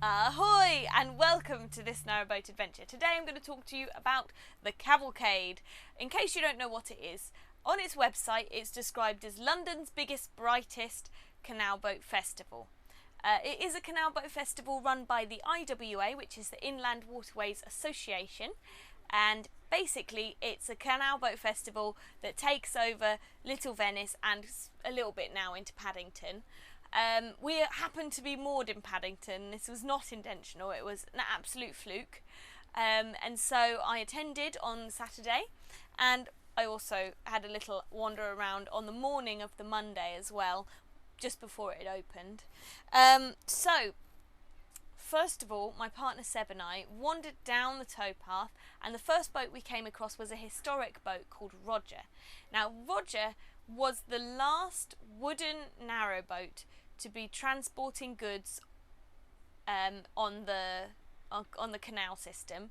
Ahoy and welcome to this Narrowboat adventure. Today I'm going to talk to you about the Cavalcade. In case you don't know what it is, on its website it's described as London's biggest, brightest canal boat festival. It is a canal boat festival run by the IWA, which is the Inland Waterways Association, and basically it's a canal boat festival that takes over Little Venice and a little bit now into Paddington. We happened to be moored in Paddington. This was not intentional, it was an absolute fluke. And so I attended on Saturday, and I also had a little wander around on the morning of the Monday as well, just before it opened. So, first of all, my partner Seb and I wandered down the towpath, and the first boat we came across was a historic boat called Roger. Now, Roger was the last wooden narrowboat to be transporting goods on the canal system,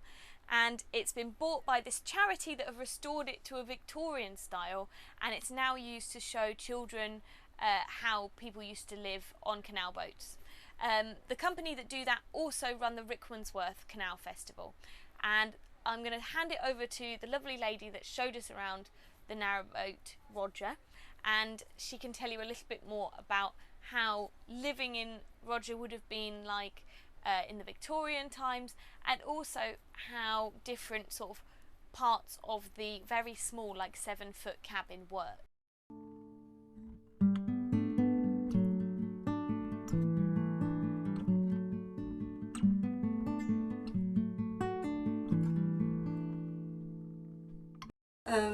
and it's been bought by this charity that have restored it to a Victorian style, and it's now used to show children how people used to live on canal boats. The company that do that also run the Rickmansworth Canal Festival, and I'm going to hand it over to the lovely lady that showed us around the narrowboat Roger, and she can tell you a little bit more about how living in Roger would have been like in the Victorian times, and also how different sort of parts of the very small, like 7-foot cabin work.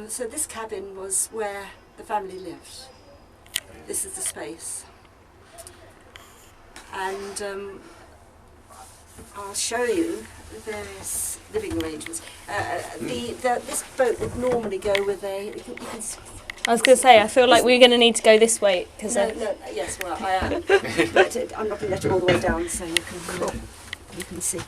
So this cabin was where the family lived. This is the space. And I'll show you the various living arrangements. This boat would normally go with a... You can I was going to say, I feel like we're going to need to go this way. Yes, well, I am. But I'm not going to let it all the way down so you can see.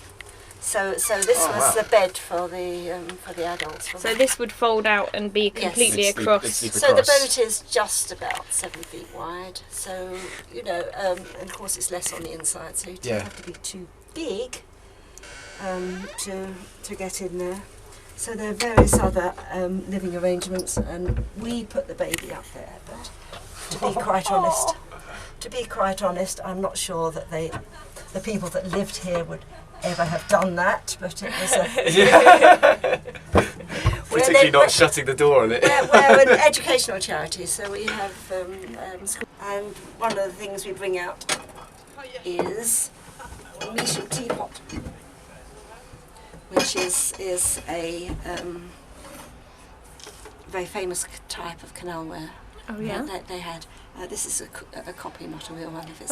So this was the bed for the adults. So this would fold out and be completely across. So the boat is just about 7 feet wide. So and of course it's less on the inside, so you don't have to be too big to get in there. So there are various other living arrangements, and we put the baby up there. But to be quite honest, I'm not sure that the people that lived here would ever have done that, but it was particularly not shutting the door on it. We're an educational charity, so we have school, and one of the things we bring out is a Measham teapot, which is a very famous type of canalware. Oh yeah. That they had. This is a copy, not a real one. If it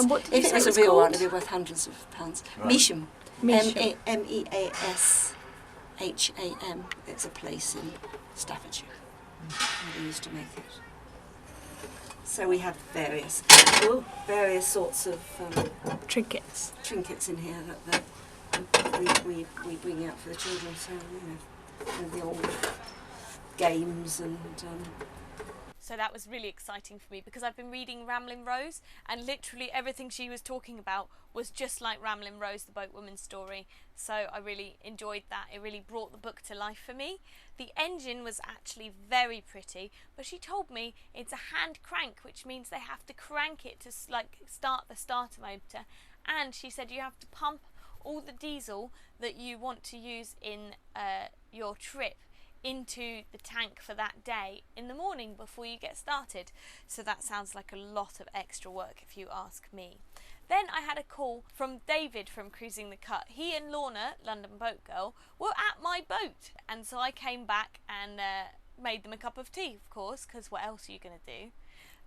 was a real one, it'd be worth hundreds of pounds. Right. Measham. Measham. It's a place in Staffordshire. They used to make it. So we have various sorts of trinkets in here that we bring out for the children. So the old games and. So that was really exciting for me, because I've been reading Ramblin' Rose, and literally everything she was talking about was just like Ramblin' Rose, the boatwoman's story. So I really enjoyed that. It really brought the book to life for me. The engine was actually very pretty, but she told me it's a hand crank, which means they have to crank it to start the starter motor. And she said you have to pump all the diesel that you want to use in your trip into the tank for that day in the morning before you get started. So that sounds like a lot of extra work if you ask me. Then I had a call from David from Cruising the Cut. He and Lorna, London Boat Girl, were at my boat, and so I came back and made them a cup of tea, of course, because what else are you going to do?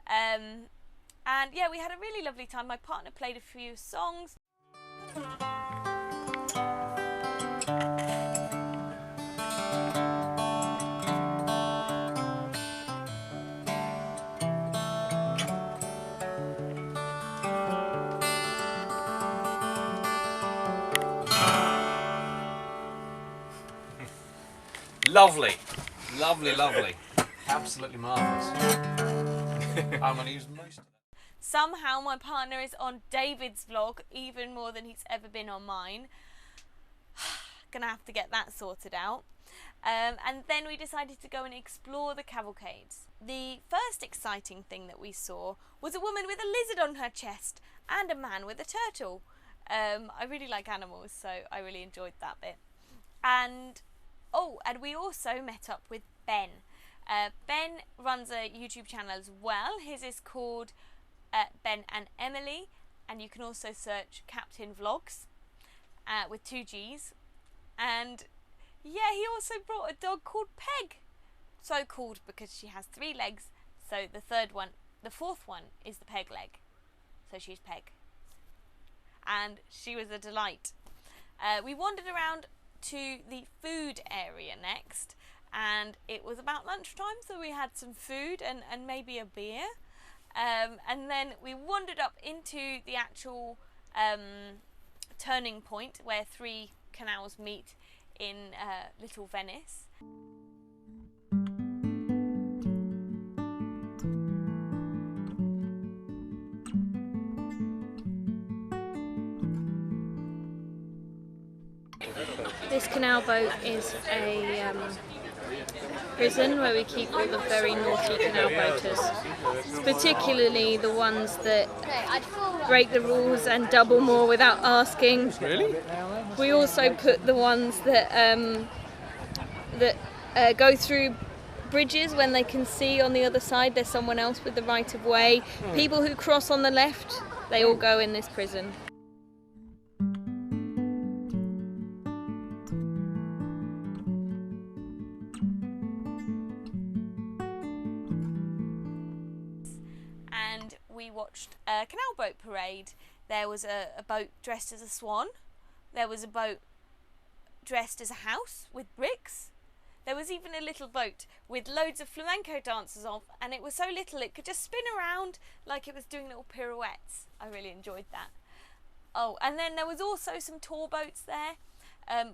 And yeah, we had a really lovely time. My partner played a few songs. Lovely, lovely, lovely. Absolutely marvellous. I'm going to use most of that. Somehow my partner is on David's vlog even more than he's ever been on mine. Gonna have to get that sorted out. And then we decided to go and explore the cavalcades. The first exciting thing that we saw was a woman with a lizard on her chest and a man with a turtle. I really like animals, so I really enjoyed that bit. And we also met up with Ben. Ben runs a YouTube channel as well. His is called Ben and Emelie, and you can also search Captain Vlogs with 2 G's. And yeah, he also brought a dog called Peg. So called because she has 3 legs. So the fourth one is the peg leg. So she's Peg. And she was a delight. We wandered around to the food area next, and it was about lunchtime, so we had some food and maybe a beer. And then we wandered up into the actual turning point where 3 canals meet in Little Venice. This canal boat is a prison where we keep all the very naughty canal boaters, particularly the ones that break the rules and double more without asking. Really? We also put the ones that go through bridges when they can see on the other side there's someone else with the right of way. People who cross on the left, they all go in this prison. And we watched a canal boat parade. There was a boat dressed as a swan. There was a boat dressed as a house with bricks. There was even a little boat with loads of flamenco dancers on, and it was so little it could just spin around like it was doing little pirouettes. I really enjoyed that. Oh, and then there was also some tour boats there,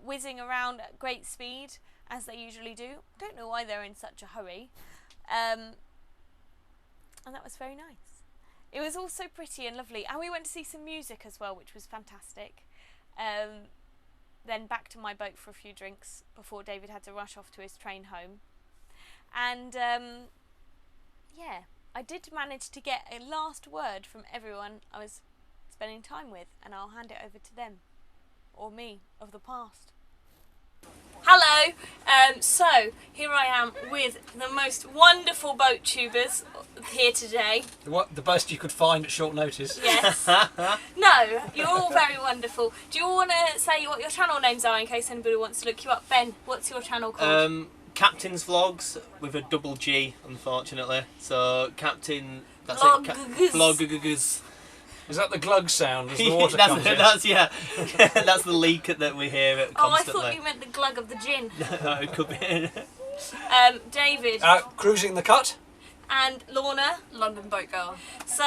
whizzing around at great speed, as they usually do. Don't know why they're in such a hurry. And that was very nice. It was also pretty and lovely, and we went to see some music as well, which was fantastic. Then back to my boat for a few drinks before David had to rush off to his train home. And yeah, I did manage to get a last word from everyone I was spending time with, and I'll hand it over to them, or me of the past. Hello, so here I am with the most wonderful boat tubers here today. The best you could find at short notice. Yes. No, you're all very wonderful. Do you all want to say what your channel names are in case anybody wants to look you up? Ben, what's your channel called? Captain's Vlogs with a double G, unfortunately. So Captain, that's Vloggers. it. Vloggers. Is that the glug sound as the water comes in? That's that's the leak that we hear constantly. Oh, I thought you meant the glug of the gin. No, it could be. David. Cruising the cut. And Lorna. London Boat Girl. So,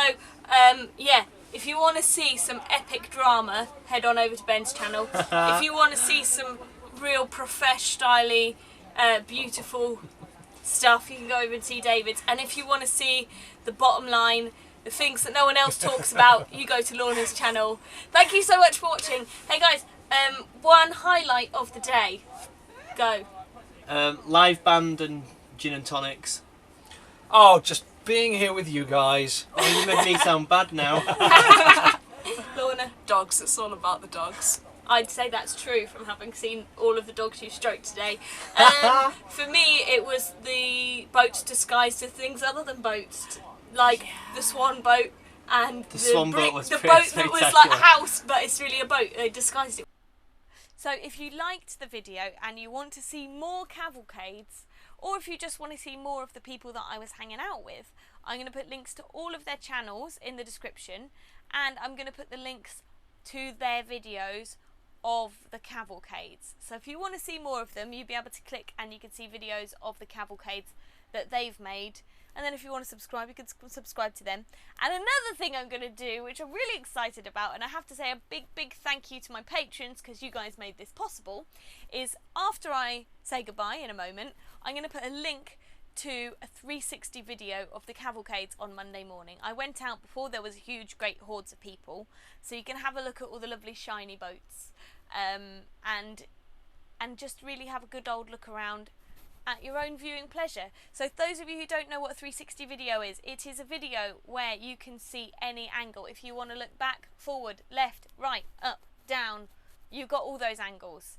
yeah, if you want to see some epic drama, head on over to Ben's channel. If you want to see some real profesh-styly, beautiful stuff, you can go over and see David's. And if you want to see the bottom line, the things that no one else talks about, you go to Lorna's channel. Thank you so much for watching. Hey guys, one highlight of the day. Go. Live band and gin and tonics. Oh, just being here with you guys. Oh, you made me sound bad now. Lorna. Dogs, it's all about the dogs. I'd say that's true from having seen all of the dogs you stroked today. For me, it was the boats disguised as things other than boats, like the swan boat and the swan boat was the pretty boat that was like a spectacular. house, but it's really a boat. They disguised it. So if you liked the video and you want to see more cavalcades, or if you just want to see more of the people that I was hanging out with, I'm going to put links to all of their channels in the description, and I'm going to put the links to their videos of the cavalcades. So if you want to see more of them, you'll be able to click and you can see videos of the cavalcades that they've made. And then if you want to subscribe, you can subscribe to them. And another thing I'm going to do, which I'm really excited about, and I have to say a big thank you to my patrons because you guys made this possible, is after I say goodbye in a moment, I'm going to put a link to a 360 video of the cavalcades on Monday morning. I went out before there was a huge great hordes of people, so you can have a look at all the lovely shiny boats, and just really have a good old look around at your own viewing pleasure. So those of you who don't know what a 360 video is, it is a video where you can see any angle. If you want to look back, forward, left, right, up, down, you've got all those angles.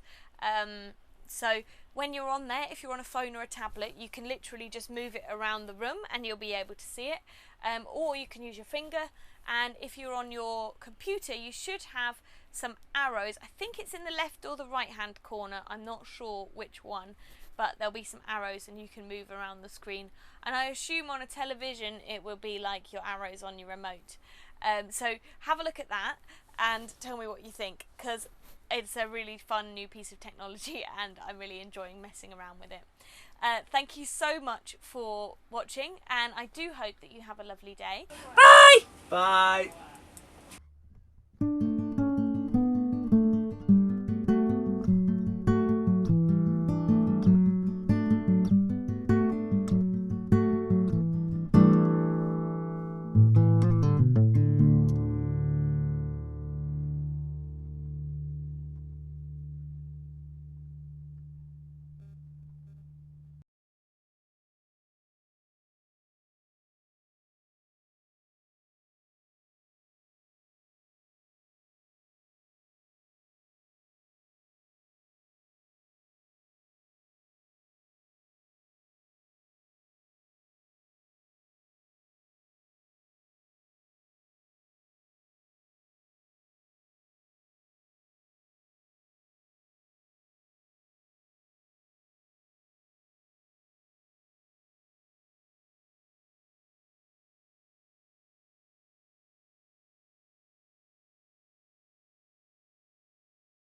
So when you're on there, if you're on a phone or a tablet, you can literally just move it around the room and you'll be able to see it. Or you can use your finger, and if you're on your computer, you should have some arrows. I think it's in the left or the right hand corner, I'm not sure which one, but there'll be some arrows and you can move around the screen. And I assume on a television it will be like your arrows on your remote. So have a look at that and tell me what you think, because it's a really fun new piece of technology and I'm really enjoying messing around with it. Thank you so much for watching, and I do hope that you have a lovely day. Bye! Bye.